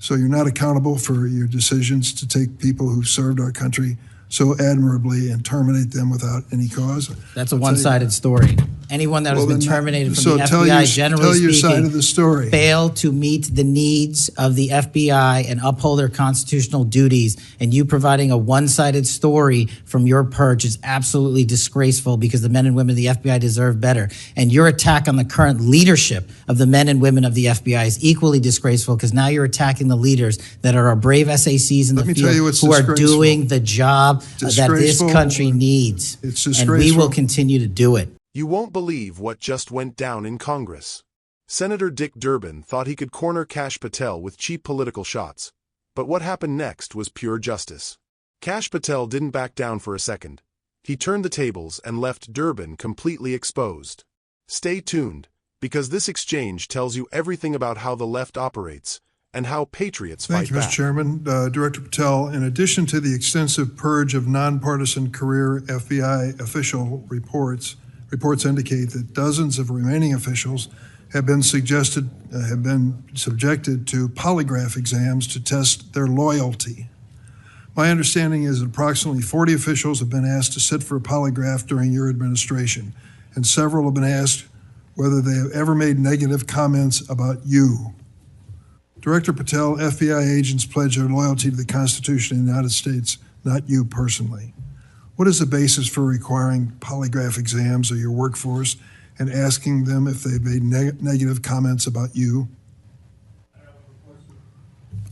So you're not accountable for your decisions to take people who served our country so admirably and terminate them without any cause. That's a one-sided story. Anyone that has been terminated from the FBI, generally speaking, failed to meet the needs of the FBI and uphold their constitutional duties. And you providing a one-sided story from your perch is absolutely disgraceful, because the men and women of the FBI deserve better. And your attack on the current leadership of the men and women of the FBI is equally disgraceful, because now you're attacking the leaders that are our brave SACs in the field who are doing the job that this country needs. It's disgraceful. And we will continue to do it. You won't believe what just went down in Congress. Senator Dick Durbin thought he could corner Kash Patel with cheap political shots. But what happened next was pure justice. Kash Patel didn't back down for a second. He turned the tables and left Durbin completely exposed. Stay tuned, because this exchange tells you everything about how the left operates and how patriots fight back. Thank you, Mr. Chairman. Director Patel, in addition to the extensive purge of nonpartisan career FBI official reports indicate that dozens of remaining officials have been subjected to polygraph exams to test their loyalty. My understanding is that approximately 40 officials have been asked to sit for a polygraph during your administration, and several have been asked whether they have ever made negative comments about you. Director Patel, FBI agents pledge their loyalty to the Constitution of the United States, not you personally. What is the basis for requiring polygraph exams of your workforce and asking them if they've made negative comments about you?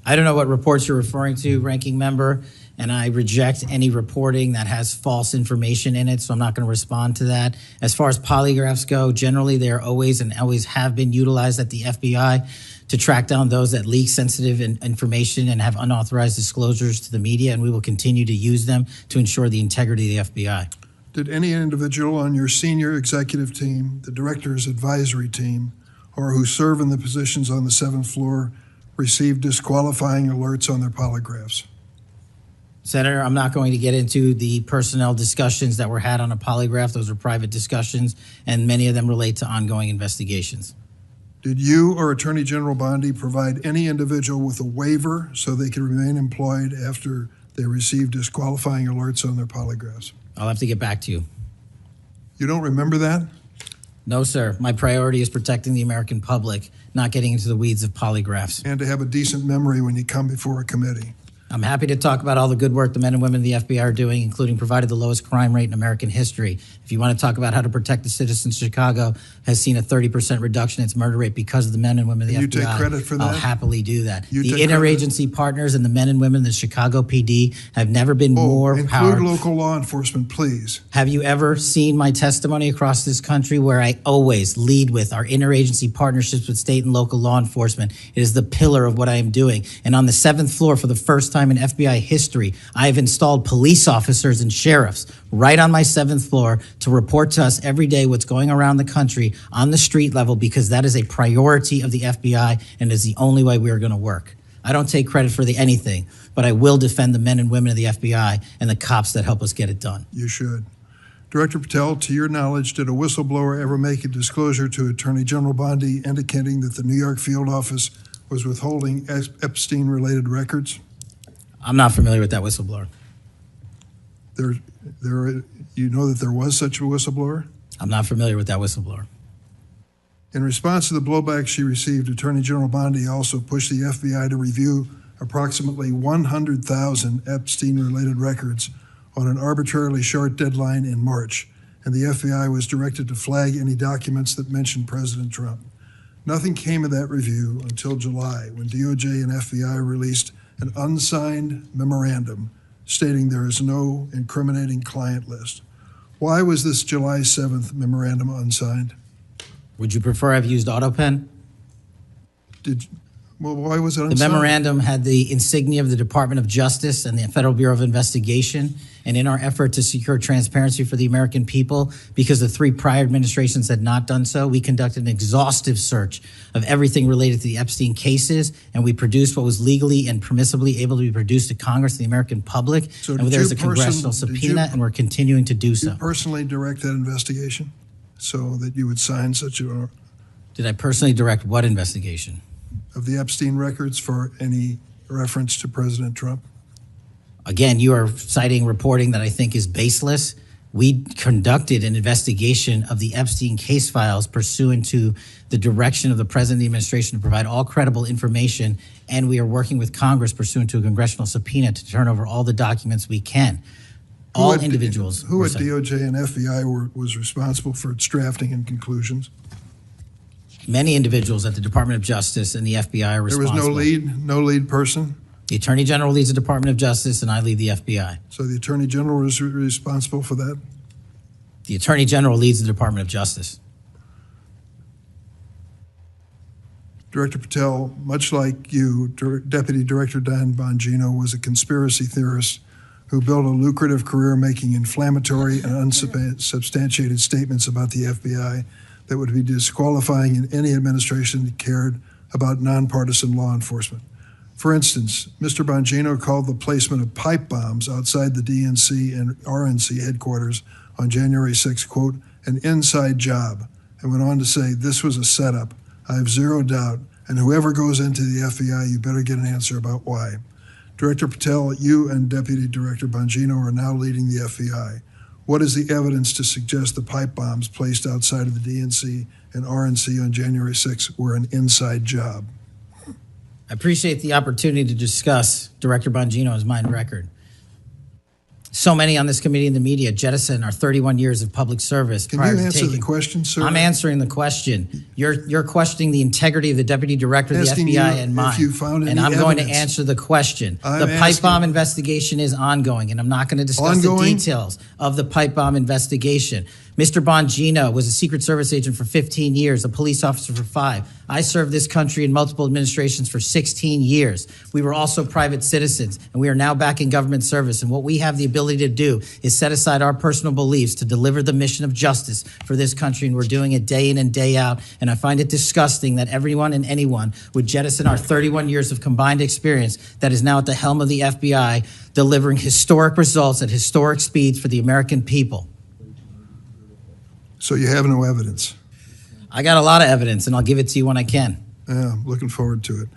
I don't know what reports you're referring to, Ranking Member, and I reject any reporting that has false information in it, so I'm not going to respond to that. As far as polygraphs go, generally they are always and always have been utilized at the FBI to track down those that leak sensitive information and have unauthorized disclosures to the media, and we will continue to use them to ensure the integrity of the FBI. Did any individual on your senior executive team, the director's advisory team, or who serve in the positions on the 7th floor receive disqualifying alerts on their polygraphs? Senator, I'm not going to get into the personnel discussions that were had on a polygraph. Those are private discussions, and many of them relate to ongoing investigations. Did you or Attorney General Bondi provide any individual with a waiver so they could remain employed after they received disqualifying alerts on their polygraphs? I'll have to get back to you. You don't remember that? No, sir. My priority is protecting the American public, not getting into the weeds of polygraphs. And to have a decent memory when you come before a committee. I'm happy to talk about all the good work the men and women of the FBI are doing, including provided the lowest crime rate in American history. If you want to talk about how to protect the citizens of Chicago, has seen a 30% reduction in its murder rate because of the men and women of the FBI. You take credit for that? I'll happily do that. The interagency partners and the men and women of the Chicago PD have never been more powerful. Include local law enforcement, please. Have you ever seen my testimony across this country where I always lead with our interagency partnerships with state and local law enforcement? It is the pillar of what I am doing. And on the 7th floor, for the first time in FBI history, I have installed police officers and sheriffs right on my 7th floor to report to us every day what's going around the country on the street level, because that is a priority of the FBI and is the only way we are going to work. I don't take credit for anything, but I will defend the men and women of the FBI and the cops that help us get it done. You should. Director Patel, to your knowledge, did a whistleblower ever make a disclosure to Attorney General Bondi indicating that the New York field office was withholding Epstein-related records? I'm not familiar with that whistleblower. You know that there was such a whistleblower? I'm not familiar with that whistleblower. In response to the blowback she received, Attorney General Bondi also pushed the FBI to review approximately 100,000 Epstein-related records on an arbitrarily short deadline in March, and the FBI was directed to flag any documents that mentioned President Trump. Nothing came of that review until July, when DOJ and FBI released an unsigned memorandum stating there is no incriminating client list. Why was this July 7th memorandum unsigned? Would you prefer I've used AutoPen? Well, why was it unsigned? The memorandum had the insignia of the Department of Justice and the Federal Bureau of Investigation. And in our effort to secure transparency for the American people, because the 3 prior administrations had not done so, we conducted an exhaustive search of everything related to the Epstein cases, and we produced what was legally and permissibly able to be produced to Congress and the American public. So and there's a congressional subpoena, and we're continuing to do so. Did you personally direct that investigation so that you would sign such a... Did I personally direct what investigation? of the Epstein records for any reference to President Trump? Again, you are citing reporting that I think is baseless. We conducted an investigation of the Epstein case files pursuant to the direction of the President of the administration to provide all credible information, and we are working with Congress pursuant to a congressional subpoena to turn over all the documents we can. All individuals. Who at DOJ and FBI was responsible for its drafting and conclusions? Many individuals at the Department of Justice and the FBI are responsible. There was no lead person? The Attorney General leads the Department of Justice, and I lead the FBI. So the Attorney General was responsible for that? The Attorney General leads the Department of Justice. Director Patel, much like you, Deputy Director Dan Bongino was a conspiracy theorist who built a lucrative career making inflammatory and unsubstantiated statements about the FBI that would be disqualifying in any administration that cared about nonpartisan law enforcement. For instance, Mr. Bongino called the placement of pipe bombs outside the DNC and RNC headquarters on January 6, quote, an inside job, and went on to say this was a setup. I have zero doubt, and whoever goes into the FBI, you better get an answer about why. Director Patel, you and Deputy Director Bongino are now leading the FBI. What is the evidence to suggest the pipe bombs placed outside of the DNC and RNC on January 6 were an inside job? I appreciate the opportunity to discuss Director Bongino's mine record. So many on this committee and the media jettison our 31 years of public service. Can you answer the question, sir? I'm answering the question. You're questioning the integrity of the Deputy Director of the Asking FBI you and mine. if you found any and I'm going to evidence. answer the question. I'm The pipe asking- bomb investigation is ongoing, and I'm not going to discuss the Ongoing? details of the pipe bomb investigation. Mr. Bongino was a Secret Service agent for 15 years, a police officer for 5. I served this country in multiple administrations for 16 years. We were also private citizens, and we are now back in government service. And what we have the ability to do is set aside our personal beliefs to deliver the mission of justice for this country, and we're doing it day in and day out. And I find it disgusting that everyone and anyone would jettison our 31 years of combined experience that is now at the helm of the FBI, delivering historic results at historic speeds for the American people. So you have no evidence? I got a lot of evidence, and I'll give it to you when I can. Yeah, I'm looking forward to it.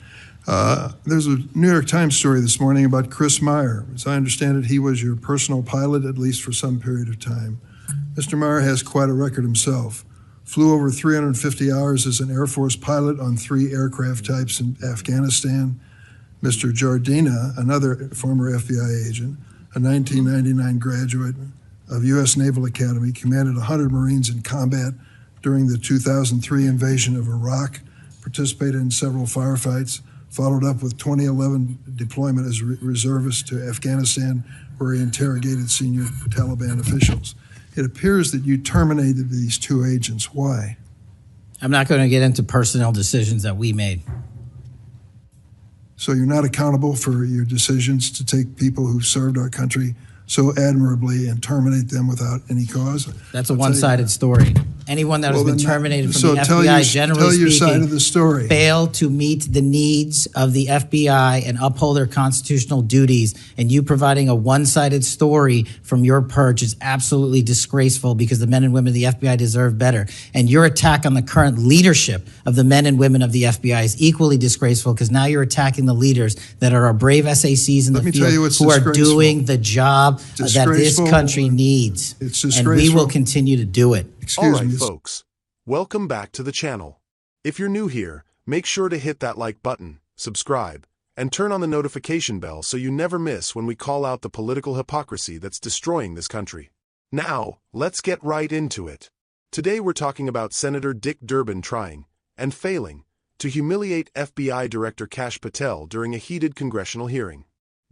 There's a New York Times story this morning about Chris Meyer. As I understand it, he was your personal pilot, at least for some period of time. Mr. Meyer has quite a record himself. Flew over 350 hours as an Air Force pilot on 3 aircraft types in Afghanistan. Mr. Jardina, another former FBI agent, a 1999 graduate of U.S. Naval Academy, commanded 100 Marines in combat during the 2003 invasion of Iraq, participated in several firefights, followed up with 2011 deployment as reservist to Afghanistan, where he interrogated senior Taliban officials. It appears that you terminated these 2 agents. Why? I'm not going to get into personnel decisions that we made. So you're not accountable for your decisions to take people who served our country so admirably and terminate them without any cause? That's a one-sided story. Anyone that has been terminated from the FBI, generally tell your side speaking, of the story. failed to meet the needs of the FBI and uphold their constitutional duties. And you providing a one-sided story from your perch is absolutely disgraceful, because the men and women of the FBI deserve better. And your attack on the current leadership of the men and women of the FBI is equally disgraceful, because now you're attacking the leaders that are our brave SACs in the field who are doing the job that this country needs. It's and disgraceful. we will continue to do it. All right, folks. Welcome back to the channel. If you're new here, make sure to hit that like button, subscribe, and turn on the notification bell so you never miss when we call out the political hypocrisy that's destroying this country. Now, let's get right into it. Today we're talking about Senator Dick Durbin trying, and failing, to humiliate FBI Director Kash Patel during a heated congressional hearing.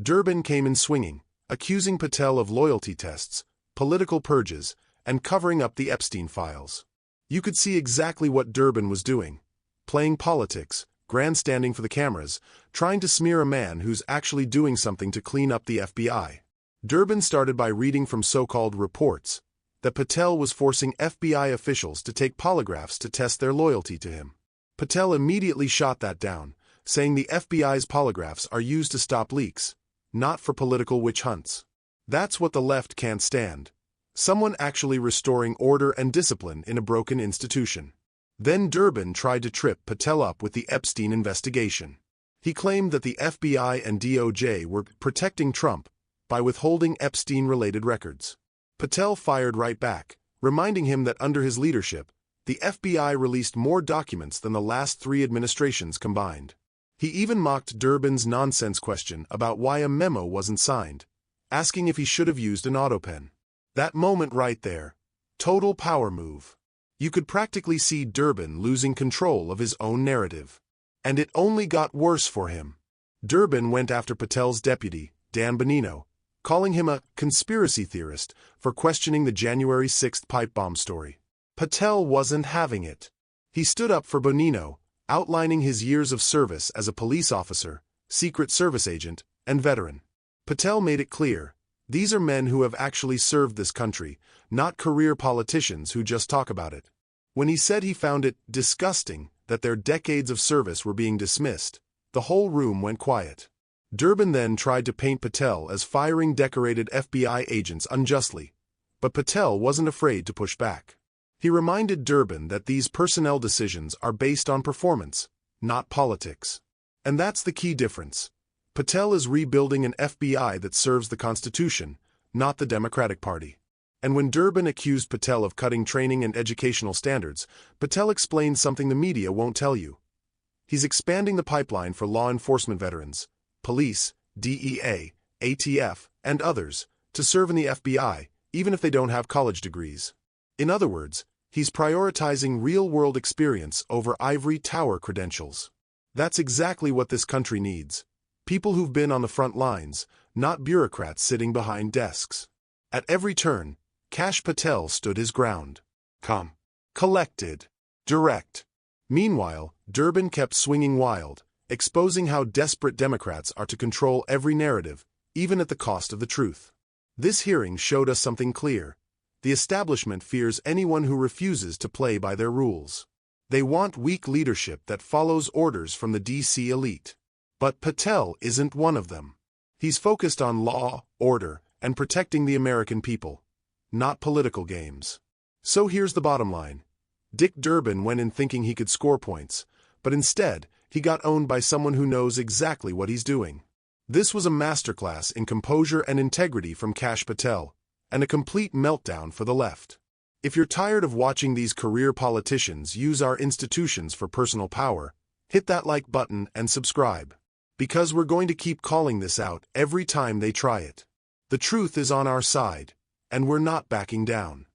Durbin came in swinging, accusing Patel of loyalty tests, political purges, and covering up the Epstein files. You could see exactly what Durbin was doing, playing politics, grandstanding for the cameras, trying to smear a man who's actually doing something to clean up the FBI. Durbin started by reading from so-called reports that Patel was forcing FBI officials to take polygraphs to test their loyalty to him. Patel immediately shot that down, saying the FBI's polygraphs are used to stop leaks, not for political witch hunts. That's what the left can't stand. Someone actually restoring order and discipline in a broken institution. Then Durbin tried to trip Patel up with the Epstein investigation. He claimed that the FBI and DOJ were protecting Trump by withholding Epstein-related records. Patel fired right back, reminding him that under his leadership, the FBI released more documents than the last 3 administrations combined. He even mocked Durbin's nonsense question about why a memo wasn't signed, asking if he should have used an autopen. That moment right there, total power move. You could practically see Durbin losing control of his own narrative. And it only got worse for him. Durbin went after Patel's deputy, Dan Bonino, calling him a conspiracy theorist for questioning the January 6th pipe bomb story. Patel wasn't having it. He stood up for Bonino, outlining his years of service as a police officer, Secret Service agent, and veteran. Patel made it clear, these are men who have actually served this country, not career politicians who just talk about it. When he said he found it disgusting that their decades of service were being dismissed, the whole room went quiet. Durbin then tried to paint Patel as firing decorated FBI agents unjustly, but Patel wasn't afraid to push back. He reminded Durbin that these personnel decisions are based on performance, not politics. And that's the key difference. Patel is rebuilding an FBI that serves the Constitution, not the Democratic Party. And when Durbin accused Patel of cutting training and educational standards, Patel explained something the media won't tell you. He's expanding the pipeline for law enforcement veterans, police, DEA, ATF, and others, to serve in the FBI, even if they don't have college degrees. In other words, he's prioritizing real-world experience over ivory tower credentials. That's exactly what this country needs. People who've been on the front lines, not bureaucrats sitting behind desks. At every turn, Kash Patel stood his ground. Calm, collected, direct. Meanwhile, Durbin kept swinging wild, exposing how desperate Democrats are to control every narrative, even at the cost of the truth. This hearing showed us something clear. The establishment fears anyone who refuses to play by their rules. They want weak leadership that follows orders from the DC elite. But Patel isn't one of them. He's focused on law, order, and protecting the American people, not political games. So here's the bottom line. Dick Durbin went in thinking he could score points, but instead, he got owned by someone who knows exactly what he's doing. This was a masterclass in composure and integrity from Kash Patel, and a complete meltdown for the left. If you're tired of watching these career politicians use our institutions for personal power, hit that like button and subscribe. Because we're going to keep calling this out every time they try it. The truth is on our side, and we're not backing down.